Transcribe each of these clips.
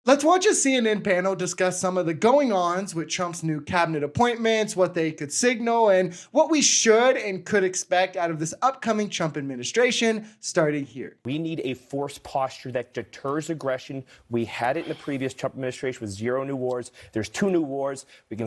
Let's watch a CNN panel discuss some of the going-ons with Trump's new cabinet appointments, what they could signal, and what we should and could expect out of this upcoming Trump administration, starting here. We need a force posture that deters aggression. We had it in the previous Trump administration with 0 new wars. There's 2 new wars. We can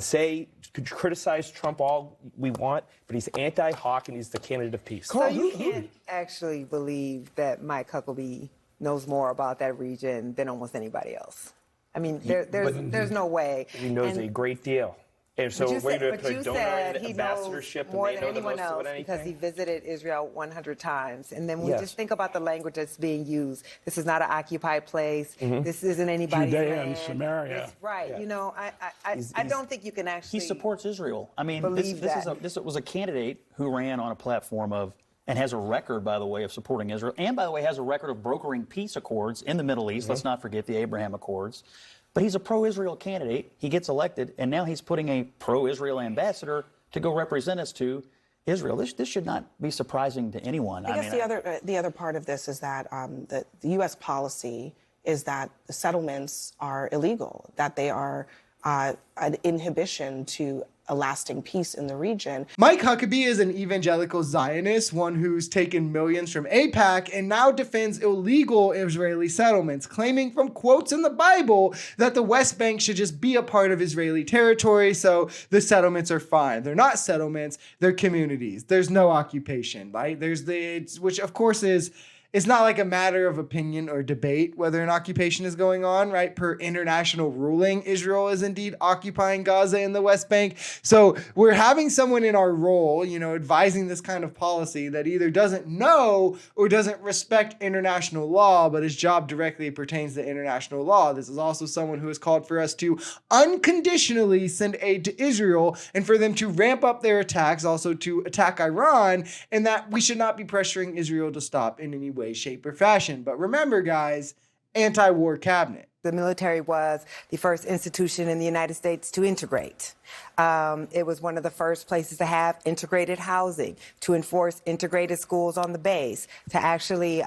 criticize Trump all we want, but he's anti-hawk and he's the candidate of peace. So you can't actually believe that Mike Huckabee knows more about that region than almost anybody else. I mean, there's no way. He knows a great deal. And so we're going to put a donor and ambassadorship more than anyone else because he visited Israel 100 times. And then we just think about the language that's being used. This is not an occupied place. This isn't anybody's Judea land. and Samaria. It's right. Yeah. You know, I don't think you can actually. He supports Israel. I mean, this was a candidate who ran on a platform of, and has a record, by the way, of supporting Israel, and by the way, has a record of brokering peace accords in the Middle East. Let's not forget the Abraham Accords. But he's a pro-Israel candidate. He gets elected, and now he's putting a pro-Israel ambassador to go represent us to Israel. This should not be surprising to anyone. I guess the other part of this is that the U.S. policy is that the settlements are illegal, that they are an inhibition to a lasting peace in the region. Mike Huckabee is an evangelical Zionist, one who's taken millions from AIPAC and now defends illegal Israeli settlements, claiming from quotes in the Bible that the West Bank should just be a part of Israeli territory, so the settlements are fine. They're not settlements, they're communities. There's no occupation, right? Which of course is, it's not like a matter of opinion or debate whether an occupation is going on, right? Per international ruling, Israel is indeed occupying Gaza and the West Bank. So we're having someone in our role, advising this kind of policy that either doesn't know or doesn't respect international law, but his job directly pertains to international law. This is also someone who has called for us to unconditionally send aid to Israel and for them to ramp up their attacks, also to attack Iran, and that we should not be pressuring Israel to stop in any way, shape, or fashion. But remember, guys, anti-war cabinet. The military was the first institution in the United States to integrate. It was one of the first places to have integrated housing, to enforce integrated schools on the base, to actually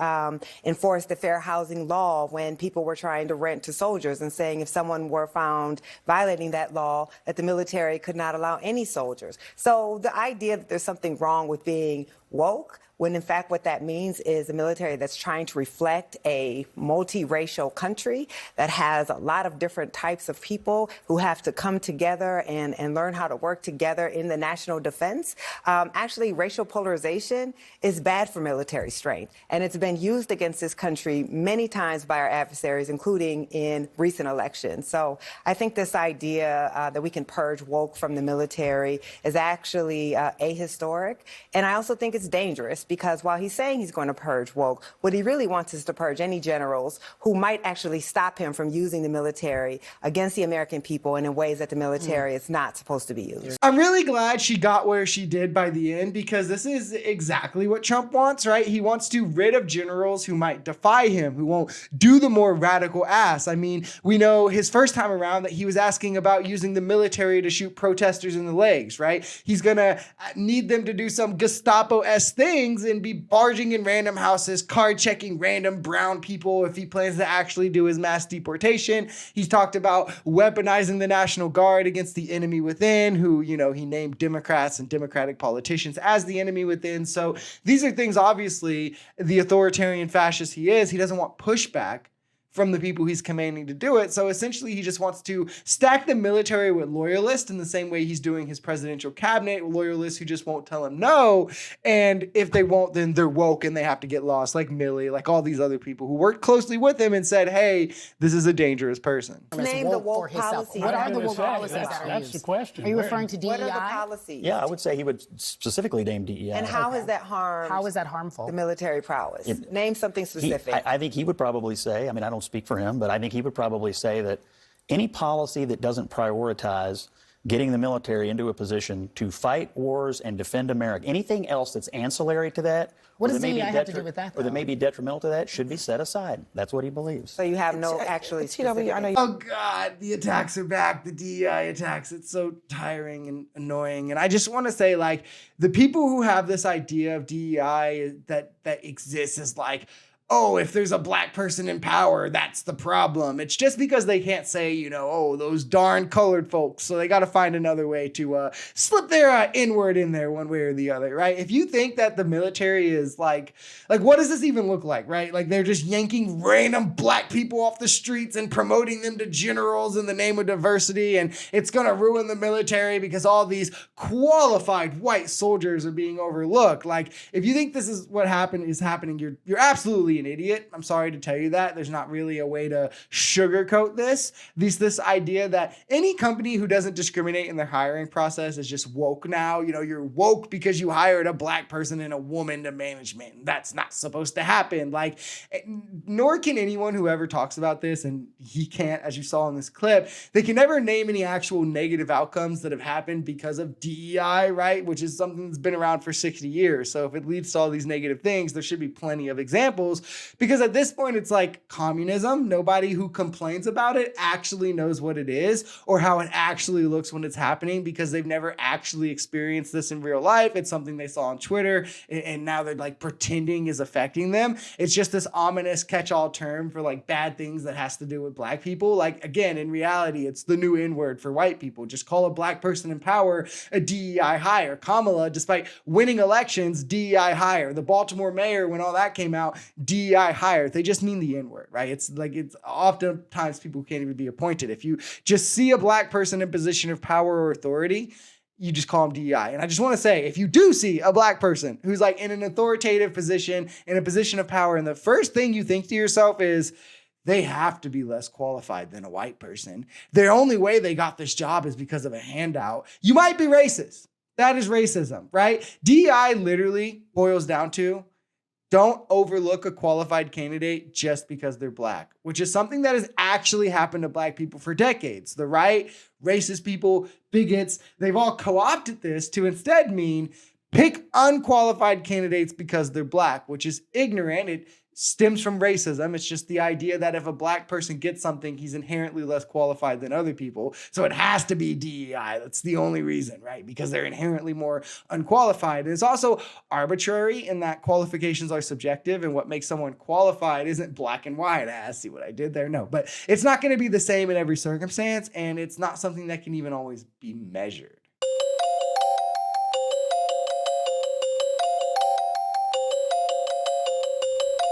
enforce the fair housing law when people were trying to rent to soldiers and saying if someone were found violating that law, that the military could not allow any soldiers. So the idea that there's something wrong with being woke, when in fact what that means is a military that's trying to reflect a multiracial country that has a lot of different types of people who have to come together and learn how to work together in the national defense. Actually, racial polarization is bad for military strength, and it's been used against this country many times by our adversaries, including in recent elections. So I think this idea that we can purge woke from the military is actually ahistoric, and I also think it's dangerous because while he's saying he's going to purge woke, what he really wants is to purge any generals who might actually stop him from using the military against the American people and in ways that the military is not supposed to be used. I'm really glad she got where she did by the end, because this is exactly what Trump wants, right? He wants to rid of generals who might defy him, who won't do the more radical ass. I mean, we know his first time around that he was asking about using the military to shoot protesters in the legs, right? He's gonna need them to do some Gestapo-esque things and be barging in random houses, card checking random brown people if he plans to actually do his mass deportation. He's talked about weaponizing the National Guard against the enemy within, who, he named Democrats and Democratic politicians as the enemy within. So these are things, obviously, the authoritarian fascist he is, he doesn't want pushback from the people he's commanding to do it. So essentially, he just wants to stack the military with loyalists in the same way he's doing his presidential cabinet, loyalists who just won't tell him no. And if they won't, then they're woke and they have to get lost, like Milley, like all these other people who worked closely with him and said, hey, this is a dangerous person. Name the woke policies. What are the woke policies that are That's used? the question. Are you referring to DEI? What are the policies? Yeah, I would say he would specifically name DEI. And how has that harmed? How is that harmful? The military prowess. Name something specific. I think he would probably say, I don't speak for him, but I think he would probably say that any policy that doesn't prioritize getting the military into a position to fight wars and defend America, anything else that's ancillary to that, what does DEI have to do with that, though? Or that may be detrimental to that, should be set aside. That's what he believes. So you have no actually specific. Oh God, the attacks are back. The DEI attacks. It's so tiring and annoying. And I just want to say, the people who have this idea of DEI that exists is oh, if there's a black person in power, that's the problem. It's just because they can't say, you know, oh, those darn colored folks. So they got to find another way to slip their N-word in there one way or the other, right? If you think that the military is like what does this even look like, right? Like they're just yanking random black people off the streets and promoting them to generals in the name of diversity, and it's going to ruin the military because all these qualified white soldiers are being overlooked. Like, if you think this is what is happening, you're absolutely an idiot. I'm sorry to tell you that. There's not really a way to sugarcoat this. This idea that any company who doesn't discriminate in their hiring process is just woke now. You know, you're woke because you hired a black person and a woman to management. That's not supposed to happen. Like, nor can anyone who ever talks about this, and he can't, as you saw in this clip, they can never name any actual negative outcomes that have happened because of DEI, right? Which is something that's been around for 60 years. So if it leads to all these negative things, there should be plenty of examples, because at this point, it's like communism. Nobody who complains about it actually knows what it is or how it actually looks when it's happening, because they've never actually experienced this in real life. It's something they saw on Twitter, and now they're like pretending is affecting them. It's just this ominous catch-all term for like bad things that has to do with black people. Like, again, in reality, it's the new N-word for white people. Just call a black person in power a DEI hire. Kamala, despite winning elections, DEI hire. The Baltimore mayor, when all that came out, DEI hire. They just mean the N-word, right? It's oftentimes people can't even be appointed. If you just see a black person in position of power or authority, you just call them DEI. And I just want to say, if you do see a black person who's like in an authoritative position, in a position of power, and the first thing you think to yourself is, they have to be less qualified than a white person. The only way they got this job is because of a handout. You might be racist. That is racism, right? DEI literally boils down to, don't overlook a qualified candidate just because they're black, which is something that has actually happened to black people for decades. The right, racist people, bigots, they've all co-opted this to instead mean pick unqualified candidates because they're black, which is ignorant. It stems from racism. It's just the idea that if a black person gets something, he's inherently less qualified than other people. So it has to be DEI. That's the only reason, right? Because they're inherently more unqualified. And it's also arbitrary in that qualifications are subjective, and what makes someone qualified isn't black and white. See what I did there? No, but it's not going to be the same in every circumstance, and it's not something that can even always be measured.